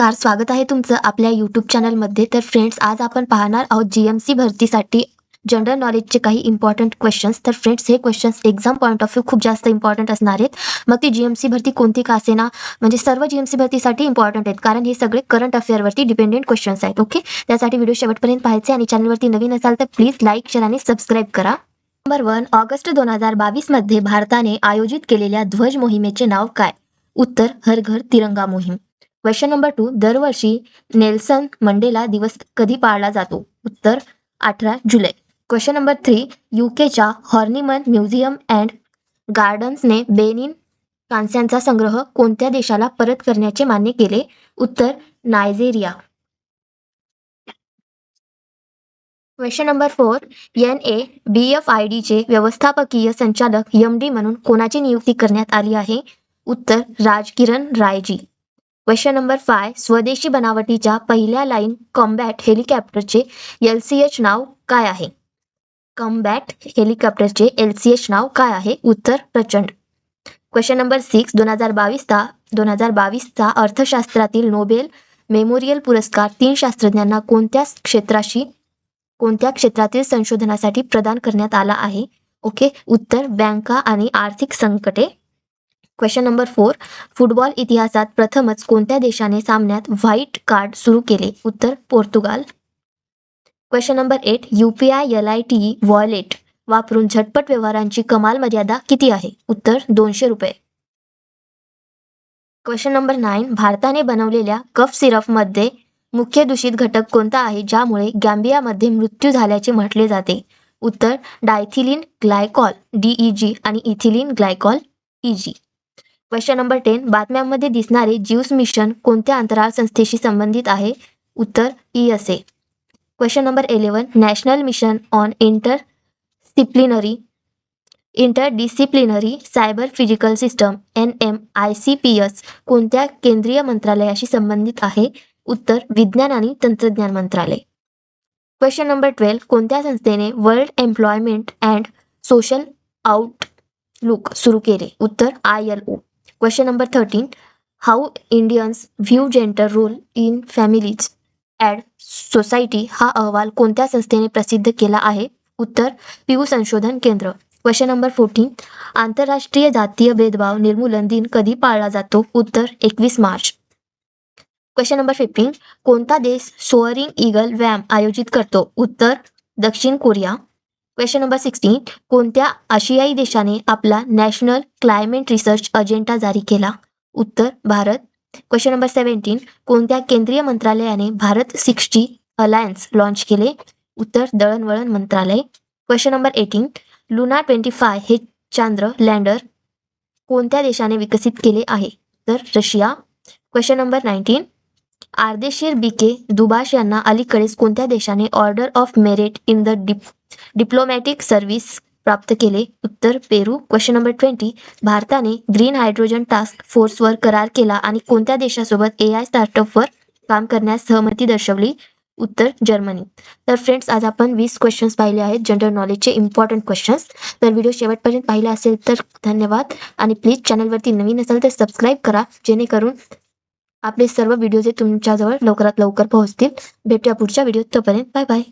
नमस्कार, स्वागत आहे तुमचं आपल्या यूट्यूब चॅनलमध्ये. तर फ्रेंड्स, आज आपण पाहणार आहोत GMC भरतीसाठी जनरल नॉलेजचे काही इम्पॉर्टंट क्वेश्चन्स. तर फ्रेंड्स, हे questions exam point of view खूप जास्त इम्पॉर्टंट असणार आहेत. मग ती GMC भरती कोणती का असेना, म्हणजे सर्व GMC भरतीसाठी इम्पॉर्टंट आहेत, कारण हे सगळे करंट अफेअरवरती डिपेंडेंट क्वेश्चन्स आहेत. ओके, त्यासाठी व्हिडिओ शेवटपर्यंत पाहायचे आणि चॅनलवरती नवीन असाल तर प्लीज लाईक, शेअर आणि सबस्क्राईब करा. नंबर 1, ऑगस्ट 2022 मध्ये भारताने आयोजित केलेल्या ध्वज मोहिमेचे नाव काय? उत्तर, हर घर तिरंगा मोहीम. क्वेश्चन नंबर 2, दरवर्षी नेल्सन मंडेला दिवस कधी पाळला जातो? उत्तर, 18 जुलै. क्वेश्चन नंबर 3, UKच्या हॉर्निमन म्युझियम अँड गार्डन्सने बेनिन कांस्यांचा संग्रह कोणत्या देशाला परत करण्याचे मान्य केले? उत्तर, नायजेरिया. क्वेश्चन नंबर 4, NABFIDचे व्यवस्थापकीय संचालक MD म्हणून कोणाची नियुक्ती करण्यात आली आहे? उत्तर, राजकिरण रायजी. क्वेश्चन नंबर 5, स्वदेशी बनावटीच्या पहिल्या लाईन कॉम्बॅट हेलिकॉप्टरचे LCH नाव काय आहे? कॉम्बॅट हेलिकॉप्टरचे LCH नाव काय आहे? उत्तर, प्रचंड. क्वेश्चन नंबर 6, 2022चा अर्थशास्त्रातील नोबेल मेमोरियल पुरस्कार 3 शास्त्रज्ञांना कोणत्या क्षेत्रातील संशोधनासाठी प्रदान करण्यात आला आहे? ओके, उत्तर, बँका आणि आर्थिक संकटे. क्वेश्चन नंबर 4, फुटबॉल इतिहासात प्रथमच कोणत्या देशाने सामन्यात व्हाईट कार्ड सुरू केले? उत्तर, Portugal. Question number 8, UPI LITE wallet वापरून झटपट व्यवहारांची कमाल मर्यादा किती आहे? उत्तर, 200 रुपये. क्वेश्चन नंबर 9, भारताने बनवलेल्या कफ सिरपमध्ये मुख्य दूषित घटक कोणता आहे ज्यामुळे गॅम्बियामध्ये मृत्यू झाल्याचे म्हटले जाते? उत्तर, डायथिलीन ग्लायकॉल DEG आणि ethylene glycol EG. Question number 10, बातम्यांमध्ये दिसणारे ज्यूस मिशन कोणत्या अंतराळ संस्थेशी संबंधित आहे? उत्तर, ESA. Question number 11, national mission on interdisciplinary cyber physical system NMICPS कोणत्या केंद्रीय मंत्रालयाशी संबंधित आहे? उत्तर, विज्ञान आणि तंत्रज्ञान मंत्रालय. क्वेश्चन नंबर 12, कोणत्या संस्थेने world employment and social outlook सुरू केले? उत्तर, ILO. Question number 13, how Indians view gender role in families and society हा अहवाल कोणत्या संस्थेने प्रसिद्ध केला आहे? उत्तर, पीयू संशोधन केंद्र. क्वेश्चन नंबर 14, आंतरराष्ट्रीय जातीय भेदभाव निर्मूलन दिन कधी पाळला जातो? उत्तर, 21 मार्च. क्वेश्चन नंबर 15, कोणता देश सोअरिंग ईगल व्यायाम आयोजित करतो? उत्तर, दक्षिण कोरिया. क्वेश्चन नंबर 16, कोणत्या आशियाई देशाने आपला नॅशनल क्लायमेट रिसर्च अजेंडा जारी केला? उत्तर, भारत. क्वेश्चन नंबर 17, कोणत्या केंद्रीय मंत्रालयाने भारत 6G अलायन्स लॉन्च केले? उत्तर, दळणवळण मंत्रालय. क्वेश्चन नंबर 18, लुना 25 हे चांद्र लँडर कोणत्या देशाने विकसित केले आहे? तर Russia. Question number 19, Ardeshir BK Dubash यांना अलीकडेच कोणत्या देशाने order of merit in the diplomatic service प्राप्त केले? उत्तर, पेरू. क्वेश्चन नंबर 20, भारताने ग्रीन हायड्रोजन टास्क फोर्सवर करार केला आणि कोणत्या देशासोबत AI स्टार्टअपवर काम करण्यास सहमती दर्शवली? उत्तर, जर्मनी. तर फ्रेंड्स, आज आपण 20 क्वेश्चन्स पाहिले आहेत, जनरल नॉलेजचे इम्पॉर्टंट क्वेश्चन्स. तर व्हिडिओ शेवटपर्यंत पाहिला असेल तर धन्यवाद आणि प्लीज चॅनलवरती नवीन असाल तर सबस्क्राईब करा, जेणेकरून आपले सर्व व्हिडिओ जे तुमच्याजवळ लवकरात लवकर पोहोचतील. भेटूया पुढच्या व्हिडिओत, तोपर्यंत बाय बाय.